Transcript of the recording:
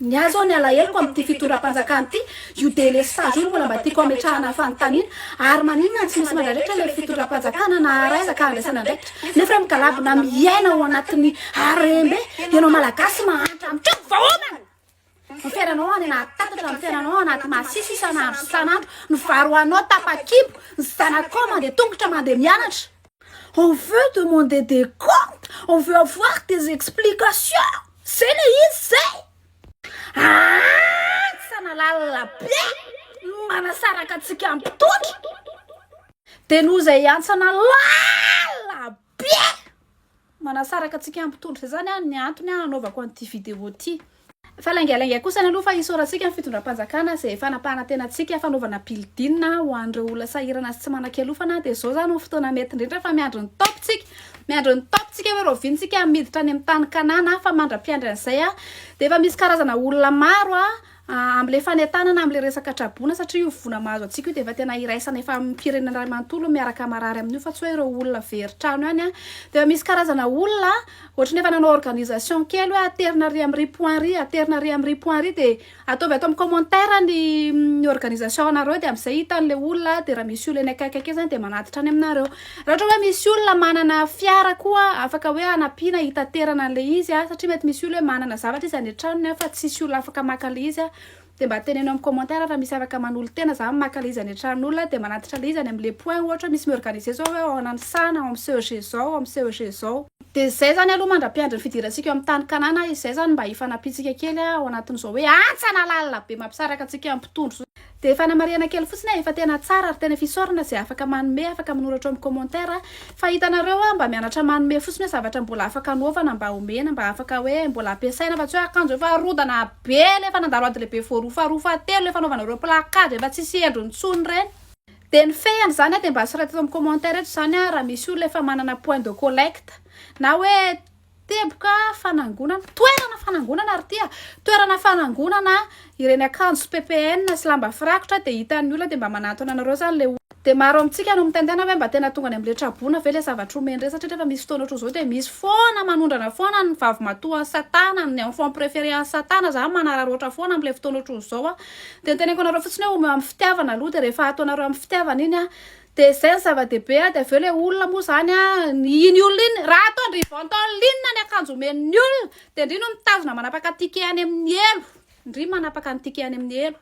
Ny azo ny alaheloko amin'ity fitondram-panjakana ity io délestage io mbola mba tiako ametrahana fanontaniana ary maninona tsy misy mandraritra ilay fitondram-panjakana na araizaka andraisana ndraikitra nefa mikalabona miaina ao anatin'ny arembe ianao malagasy mahantra amin'ntreo vahoamana mifiainanao any anaty tatatra mifiainanao anaty masisy isan'andro isan'andro ny varoanao tapakibo ny zanakao mandeha tongotra mandeha mianatra. On veut demander des comptes, on veut avoir des explications. C'est le izy sanalala be manasaraka antsika ampitotry de noho izay antsana lala be manasaraka antsika ampitotry zany a ny antony anaovako an'ity vidéo ty. Fa laingalainga kosa ny aloha fa isorantsika ny fitondram-panjakana izay fanapahana tenantsika fanaovana pilidinina ho an'ireo olona sahirana sy tsy manan-kialofana dia zao zany ho fotoana mety indrindra fa miandro ny topitsika hoe rovintsika miditra any amin'ny tany kanana fa mandra-piandran'izay a dia efa misy karazana olona maro am'le fanetanana am'le resaka trabona satria io vona mahazo atsika io dia efa tena iraisana efa mipirenana ray manontolo miaraka marary amin'io fa tsy hoe ireo olona veritrano ihany a dia misy karazana olona ohatry nefa nanao organisation kely hoe aterina ry amin'ny ripoinry dia ataovy ato amin'ny commentaire ny organisation anareo dia amin'izay hitan'le olona dia raha misy olona akaikake zany dia manatitra any aminareo. Raha ohatra hoe misy olona manana fiara koa afaka hoe anampiana hitaterana an'le izy satria mety misy olona hoe manana zavatra izy any an-tranony fa tsisy olona afaka maka le izy dia mba tenenao amin'ny commentaire raha misy afaka manolo tena za maka le izy any an-tranon'olona dia manatitra le izy any amin'le point ohatra misy miorganiser zao hoe ao ananisana ao amin'ny CEG zao amin'ny CEG zao dia zay zany aloha mandra-piandry ny fidirantsika amin'ny tany kanana izay zany mba hifanapitsika kely ao anatin'izao hoe antsana lalina be mampisaraka antsika ampitondro dia fanamariana kely fotsiny efa tena tsara ary tena fisaorana izay afaka manome afaka manoratra amin'ny commentaire fa hitanareo mba mianatra manome fotsiny hoe zavatra mbola afaka anaovana mba omena mba afaka hoe mbola ampiasaina fa tsy hoe akanjo efa rodana be efa nandalo ady lehibe voarofa telo efa anaovanareo placade efa tsisy endro nitsony reny. Dia ny fehany zany dia mba soraty amin'ny commentaire eto zany raha misy olona efa manana point de collecte na hoe teboka fanangonana toerana fanangonana ireny akanjo PPN sy lamba firakotra dia hitan'ny olona dia mba manatona anareo zany le dia maro amintsika no mitantena hoe mba tena tonga any amin'le trabona ve le zavatra omeny re satria rehefa misy fotoana ohatr'izao dia misy foana manondrana foana ny vavy matoa satana ny enfant préféré an satana zany manararoatra foana amin'le fotoana ohatr'izao dia niteneniko anareo fotsiny hoe omeo amin'ny fitiavana aloha dia rehefa ataonareo amin'ny fitiavana iny dia zay ny zava-dehibe dia aveo le olona moa zany iny olona iny raha atao andrivantaony linona ny akanjo omen'ny olona dia indri no mitazona manapaka tike any amin'ny elo indri manapaka ny tike any amin'ny elo.